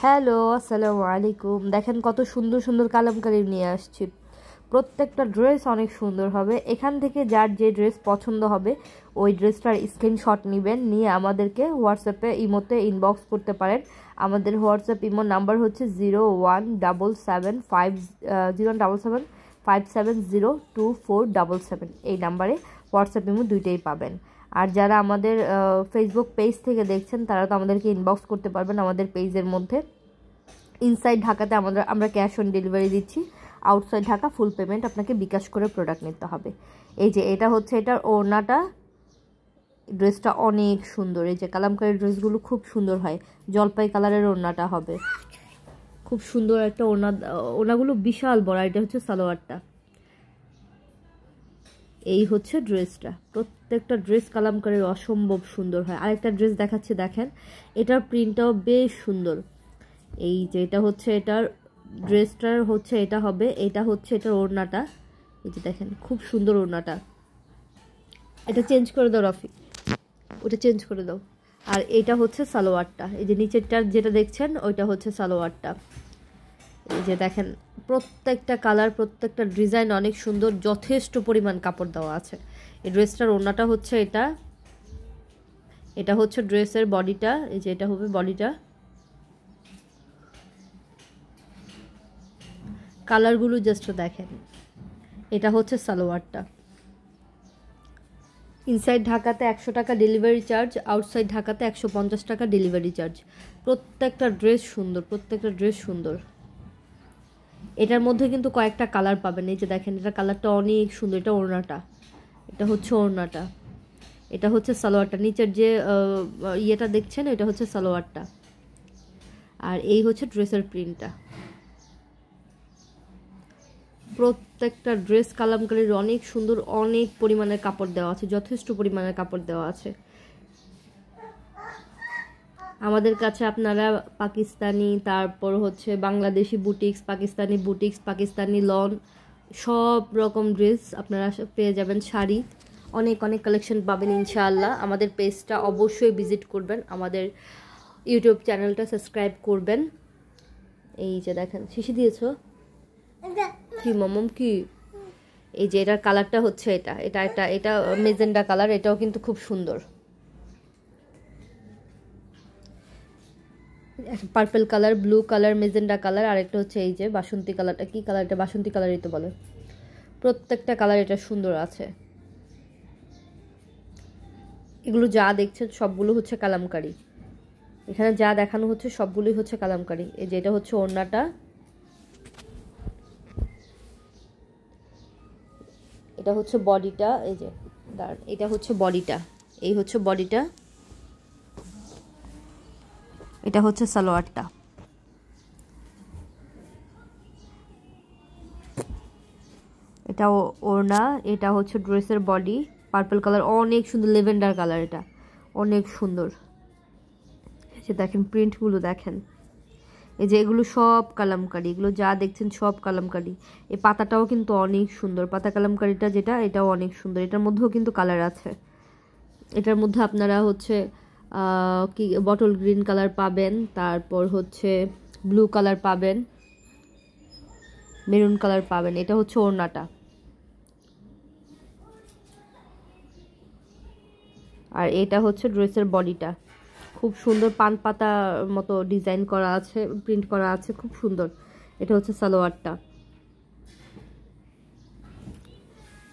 Hello, আসসালামু আলাইকুম। দেখেন কত সুন্দর সুন্দর কালামকারী নিয়ে আসছি। প্রত্যেকটা ড্রেস অনেক সুন্দর হবে। এখান থেকে যার যে ড্রেস পছন্দ হবে ওই ড্রেসটার স্ক্রিনশট নেবেন, নিয়ে আমাদেরকে হোয়াটসঅ্যাপে ইমোতে ইনবক্স করতে পারেন। আমাদের হোয়াটসঅ্যাপ ইমোর নাম্বার হচ্ছে 017757570247। এই নাম্বারে হোয়াটসঅ্যাপ ইমো দুইটাই পাবেন। আর যারা আমাদের ফেসবুক পেজ থেকে দেখছেন তারা তো আমাদেরকে ইনবক্স করতে পারবেন আমাদের পেজের মধ্যে। ইনসাইড ঢাকাতে আমরা ক্যাশ অন ডেলিভারি দিচ্ছি, আউটসাইড ঢাকা ফুল পেমেন্ট আপনাকে বিকাশ করে প্রোডাক্ট নিতে হবে। এই যে এটা হচ্ছে এটার ওড়নাটা, ড্রেসটা অনেক সুন্দর। এই যে কালামকারী ড্রেসগুলো খুব সুন্দর হয়, জলপাই কালারের ওড়নাটা হবে, খুব সুন্দর একটা ওড়না। ওড়নাগুলো বিশাল বড়। এটা হচ্ছে সালোয়ারটা, এই হচ্ছে ড্রেসটা। প্রত্যেকটা ড্রেস কালামকারীর অসম্ভব সুন্দর হয়। আরেকটা ড্রেস দেখাচ্ছে, দেখেন এটার প্রিন্টটাও বেশ সুন্দর। এই যে এটা হচ্ছে এটার ড্রেসটার হচ্ছে এটা হবে, এটা হচ্ছে এটার ওড়নাটা। এই যে দেখেন খুব সুন্দর ওড়নাটা। এটা চেঞ্জ করে দাও রফি, ওটা চেঞ্জ করে দাও। আর এটা হচ্ছে সালোয়ারটা, এই যে নিচেরটা যেটা দেখছেন ওইটা হচ্ছে সালোয়ারটা। এই যে দেখেন প্রত্যেকটা কালার, প্রত্যেকটা ডিজাইন অনেক সুন্দর, যথেষ্ট পরিমাণ কাপড় দেওয়া আছে। এই ড্রেসটার ওড়নাটা হচ্ছে এটা, এটা হচ্ছে ড্রেসের বডিটা। এই যে এটা হবে বডিটা। কালারগুলো জাস্ট দেখেন। এটা হচ্ছে সালোয়ারটা। ইনসাইড ঢাকাতে 100 টাকা ডেলিভারি চার্জ, আউটসাইড ঢাকাতে 150 টাকা ডেলিভারি চার্জ। প্রত্যেকটা ড্রেস সুন্দর, প্রত্যেকটা ড্রেস সুন্দর। এটার মধ্যে কিন্তু কয়েকটা কালার পাবেন। এই যে দেখেন এটা কালারটা অনেক সুন্দর। এটা ওড়নাটা, এটা হচ্ছে ওড়নাটা, এটা হচ্ছে সালোয়ারটা। নিচের যে ইয়েটা দেখছেন এটা হচ্ছে সালোয়ারটা, আর এই হচ্ছে ড্রেসের প্রিন্টটা। প্রত্যেকটা ড্রেস কালামকারীর অনেক সুন্দর, অনেক পরিমাণের কাপড় দেওয়া আছে, যথেষ্ট পরিমাণের কাপড় দেওয়া আছে। আমাদের কাছে আপনারা পাকিস্তানি, তারপর হচ্ছে Bangladeshi boutiques, Pakistani boutiques, Pakistani lawn, সব রকম ড্রেস আপনারা পেয়ে যাবেন। শাড়ি অনেক অনেক কালেকশন পাবেন ইনশাআল্লাহ। আমাদের পেজটা অবশ্যই ভিজিট করবেন, আমাদের ইউটিউব চ্যানেলটা সাবস্ক্রাইব করবেন। এই যে দেখেন শিশি দিয়েছো কি মমম কি। এই যে এটার কালারটা হচ্ছে এটা, এটা এটা এটা মেজেন্ডা কালার। এটাও কিন্তু খুব সুন্দর। Purple colour, blue colour, magenta colour, আর একটা হচ্ছে এই যে বাসন্তী কালারটা। কি কালার এটা? বাসন্তী কালারই তো বলে। প্রত্যেকটা কালার এটা সুন্দর আছে। এগুলো যা দেখছেন সবগুলো হচ্ছে কালামকারী। এখানে যা দেখানো হচ্ছে সবগুলোই হচ্ছে কালামকারী। এই যে এটা হচ্ছে ওড়নাটা, এটা হচ্ছে বডিটা। এই যে এটা হচ্ছে বডিটা, এই হচ্ছে বডিটা, এটা হচ্ছে সালোয়ারটা। এটা ওড়না, এটা হচ্ছে ড্রেসের বডি। পার্পল কালার অনেক সুন্দর, লেভেন্ডার কালার, এটা অনেক সুন্দর। এই যে দেখেন প্রিন্টগুলো দেখেন। এই যে এগুলো সব কালামকারী, এগুলো যা দেখছেন সব কালামকারী। এই পাতাটাও কিন্তু অনেক সুন্দর, পাতা কালামকারীটা যেটা, এটাও অনেক সুন্দর। এটার মধ্যেও কিন্তু কালার আছে। এটার মধ্যে আপনারা হচ্ছে কি বটল গ্রিন কালার পাবেন, তারপর হচ্ছে ব্লু কালার পাবেন, মেরুন কালার পাবেন। এটা হচ্ছে ওড়নাটা, আর এটা হচ্ছে ড্রেসের বডিটা। খুব সুন্দর পান পাতা মতো ডিজাইন করা আছে, প্রিন্ট করা আছে, খুব সুন্দর। এটা হচ্ছে সালোয়ারটা।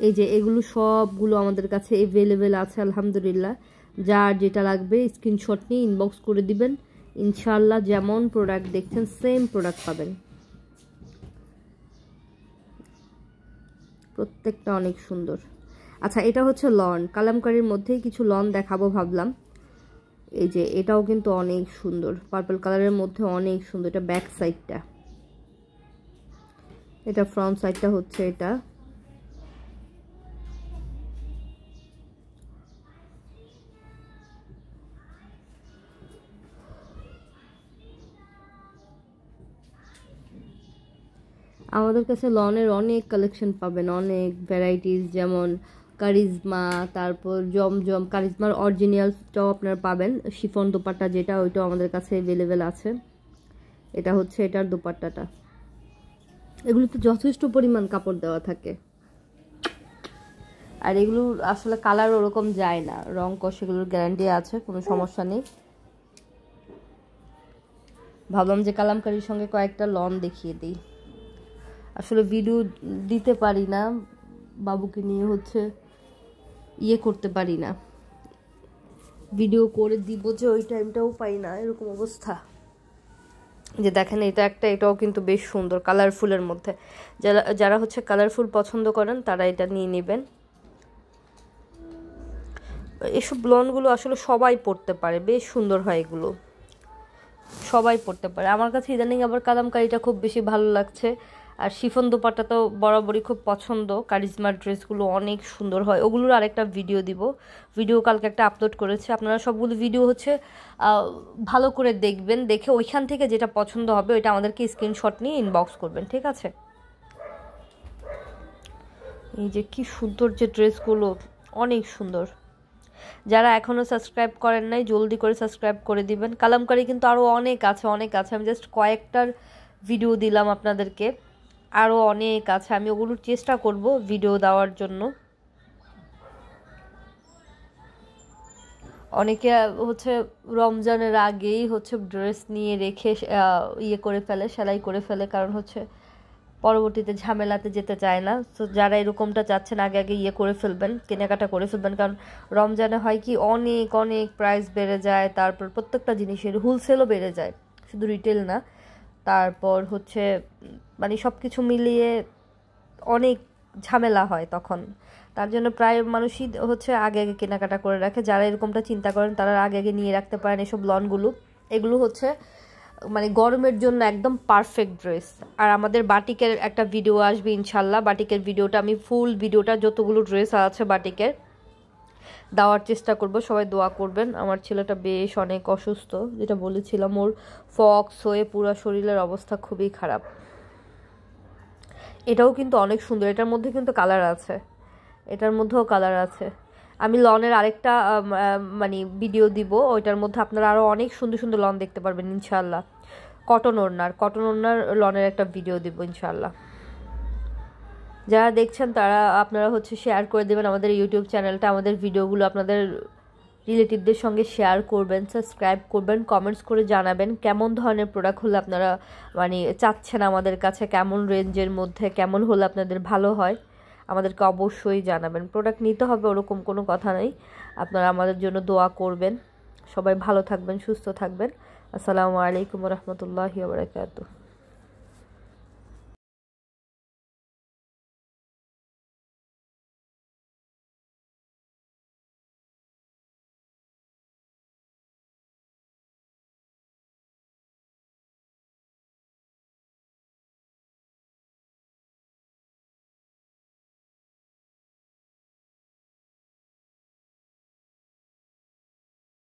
এই যে এগুলো সবগুলো আমাদের কাছে অ্যাভেলেবেল আছে আলহামদুলিল্লাহ। যার যেটা লাগবে স্ক্রিনশট নিয়ে ইনবক্স করে দিবেন, ইনশাআল্লাহ যেমন প্রোডাক্ট দেখছেন সেম প্রোডাক্ট পাবেন। প্রত্যেকটা অনেক সুন্দর। আচ্ছা এটা হচ্ছে লন, কালামকারীর মধ্যেই কিছু লন দেখাবো ভাবলাম। এই যে এটাও কিন্তু অনেক সুন্দর, পার্পল কালারের মধ্যে অনেক সুন্দর। এটা ব্যাক সাইডটা, এটা ফ্রন্ট সাইডটা হচ্ছে এটা। আমাদের কাছে লনের অনেক কালেকশন পাবেন, অনেক ভ্যারাইটিস, যেমন কারিজমা, তারপর জমজম। কারিজমার অরিজিনালটাও আপনারা পাবেন, শিফন দোপাট্টা যেটা, ওইটাও আমাদের কাছে অ্যাভেলেবেল আছে। এটা হচ্ছে এটার দোপাট্টাটা। এগুলোতে যথেষ্ট পরিমাণ কাপড় দেওয়া থাকে, আর এগুলো আসলে কালার ওরকম যায় না, রং কষ এগুলোর গ্যারান্টি আছে, কোনো সমস্যা নেই। ভাবলাম যে কালামকারীর সঙ্গে কয়েকটা লন দেখিয়ে দিই। আসলে ভিডিও দিতে পারি না, বাবুকে নিয়ে হচ্ছে করতে পারি না, ভিডিও করে দিব যে ওই টাইমটাও পাই না, এরকম অবস্থা। যে দেখেন এটাও কিন্তু বেশ সুন্দর কালারফুলের মধ্যে। যারা হচ্ছে কালারফুল পছন্দ করেন তারা এটা নিয়ে নেবেন। এসব লনগুলো আসলে সবাই পরতে পারে, বেশ সুন্দর হয় এগুলো, সবাই পরতে পারে। আমার কাছে ইদানিং আবার কালামকারীটা খুব বেশি ভালো লাগছে, আর শিফন দোপাট্টা তো বরাবরই খুব পছন্দ। কারিজমার ড্রেসগুলো অনেক সুন্দর হয়, ওগুলোর আরেকটা ভিডিও দিব, ভিডিও কালকে একটা আপলোড করেছে। আপনারা সবগুলো ভিডিও হচ্ছে ভালো করে দেখবেন, দেখে ওইখান থেকে যেটা পছন্দ হবে ওইটা আমাদেরকে স্ক্রিনশট নিয়ে ইনবক্স করবেন, ঠিক আছে? এই যে কি সুন্দর যে ড্রেসগুলো, অনেক সুন্দর। যারা এখনও সাবস্ক্রাইব করেন নাই জলদি করে সাবস্ক্রাইব করে দিবেন। কালামকারী কিন্তু আরও অনেক আছে, আমি জাস্ট কয়েকটার ভিডিও দিলাম আপনাদেরকে, আরও অনেক আছে, আমি ওগুলোর চেষ্টা করব ভিডিও দেওয়ার জন্য। অনেকে হচ্ছে রমজানের আগেই হচ্ছে ড্রেস নিয়ে রেখে করে ফেলে, সেলাই করে ফেলে, কারণ হচ্ছে পরবর্তীতে ঝামেলাতে যেতে চায় না। তো যারা এরকমটা চাচ্ছেন আগে আগে করে ফেলবেন, কেনাকাটা করে ফেলবেন, কারণ রমজানে হয় কি অনেক অনেক প্রাইস বেড়ে যায়, তারপর প্রত্যেকটা জিনিসের হোলসেলও বেড়ে যায়, শুধু রিটেল না। তারপর হচ্ছে মানে সব কিছু মিলিয়ে অনেক ঝামেলা হয় তখন, তার জন্য প্রায় মানুষই হচ্ছে আগে আগে কেনাকাটা করে রাখে। যারা এরকমটা চিন্তা করেন তারা আগে আগে নিয়ে রাখতে পারেন এসব লনগুলো। এগুলো হচ্ছে মানে গরমের জন্য একদম পারফেক্ট ড্রেস। আর আমাদের বাটিকের একটা ভিডিও আসবে ইনশাল্লাহ, বাটিকের ভিডিওটা আমি ফুল ভিডিওটা যতগুলো ড্রেস আছে বাটিকের দেওয়ার চেষ্টা করব। সবাই দোয়া করবেন। আমার ছেলেটা বেশ অনেক অসুস্থ, যেটা বলেছিলাম, ওর ফক্স হয়ে পুরো শরীরের অবস্থা খুবই খারাপ। এটাও কিন্তু অনেক সুন্দর, এটার মধ্যে কিন্তু কালার আছে, এটার মধ্যেও কালার আছে। আমি লনের আরেকটা মানে ভিডিও দিব, ওইটার মধ্যে আপনারা আরও অনেক সুন্দর সুন্দর লন দেখতে পারবেন ইনশাল্লাহ। কটন ওড়নার লনের একটা ভিডিও দিব ইনশাল্লাহ। যারা দেখছেন তারা আপনারা হচ্ছে শেয়ার করে দেবেন আমাদের ইউটিউব চ্যানেলটা, আমাদের ভিডিওগুলো আপনাদের রিলেটিভদের সঙ্গে শেয়ার করবেন, সাবস্ক্রাইব করবেন, কমেন্টস করে জানাবেন কেমন ধরনের প্রোডাক্ট হলে আপনারা মানে চাচ্ছেন আমাদের কাছে, কেমন রেঞ্জের মধ্যে কেমন হলে আপনাদের ভালো হয় আমাদেরকে অবশ্যই জানাবেন। প্রোডাক্ট নিতে হবে ওরকম কোনো কথা নেই, আপনারা আমাদের জন্য দোয়া করবেন। সবাই ভালো থাকবেন, সুস্থ থাকবেন। আসসালামু আলাইকুম ওয়া রাহমাতুল্লাহি ওয়া বারাকাতুহু।